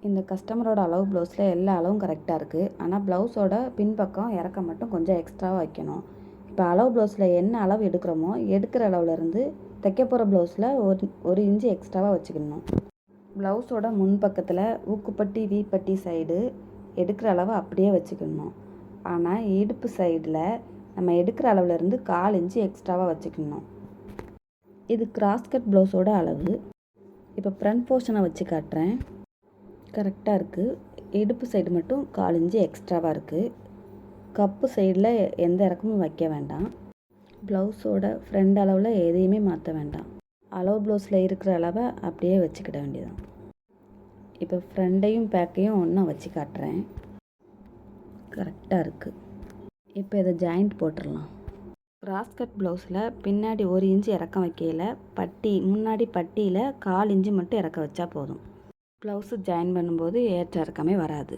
இந்த கஸ்டமரோட அளவு ப்ளவுஸில் எல்லா அளவும் கரெக்டாக இருக்குது. ஆனால் ப்ளவுஸோட பின்பக்கம் இறக்கம் மட்டும் கொஞ்சம் எக்ஸ்ட்ராவாக வைக்கணும். இப்போ அளவு ப்ளவுஸில் என்ன அளவு எடுக்கிறோமோ எடுக்கிற அளவுலேருந்து தைக்க போகிற ப்ளவுஸில் ஒரு இன்ச்சு எக்ஸ்ட்ராவாக வச்சுக்கணும். ப்ளவுஸோட முன்பக்கத்தில் ஊக்குப்பட்டி வீப்பட்டி சைடு எடுக்கிற அளவை அப்படியே வச்சுக்கணும். ஆனால் இடுப்பு சைடில் நம்ம எடுக்கிற அளவுலேருந்து 1/4 இன்ச்சு எக்ஸ்ட்ராவாக வச்சுக்கணும். இது கிராஸ்கட் ப்ளவுஸோட அளவு. இப்போ ஃப்ரண்ட் போர்ஷனை வச்சு காட்டுறேன். கரெக்டாக இருக்குது. இடுப்பு சைடு மட்டும் 1/4 இன்ச்சு எக்ஸ்ட்ராவாக இருக்குது. கப்பு சைடில் எந்த இறக்கமும் வைக்க வேண்டாம். ப்ளவுஸோட ஃப்ரண்ட் அளவில் எதையுமே மாற்ற வேண்டாம். அளவு ப்ளவுஸில் இருக்கிற அளவை அப்படியே வச்சுக்கிட வேண்டியதான். இப்போ ஃப்ரண்டையும் பேக்கையும் ஒன்றா வச்சு காட்டுறேன். கரெக்டாக இருக்குது. இப்போ இதை ஜாயிண்ட் போட்டுடலாம். கிராஸ்கட் ப்ளவுஸில் பின்னாடி 1 இன்ச்சு இறக்கம் வைக்கையில் முன்னாடி பட்டியில் 1/4 இன்ச்சு மட்டும் இறக்க வச்சா போதும். ப்ளவுஸு ஜாயின் பண்ணும்போது ஏற்ற இறக்கமே வராது.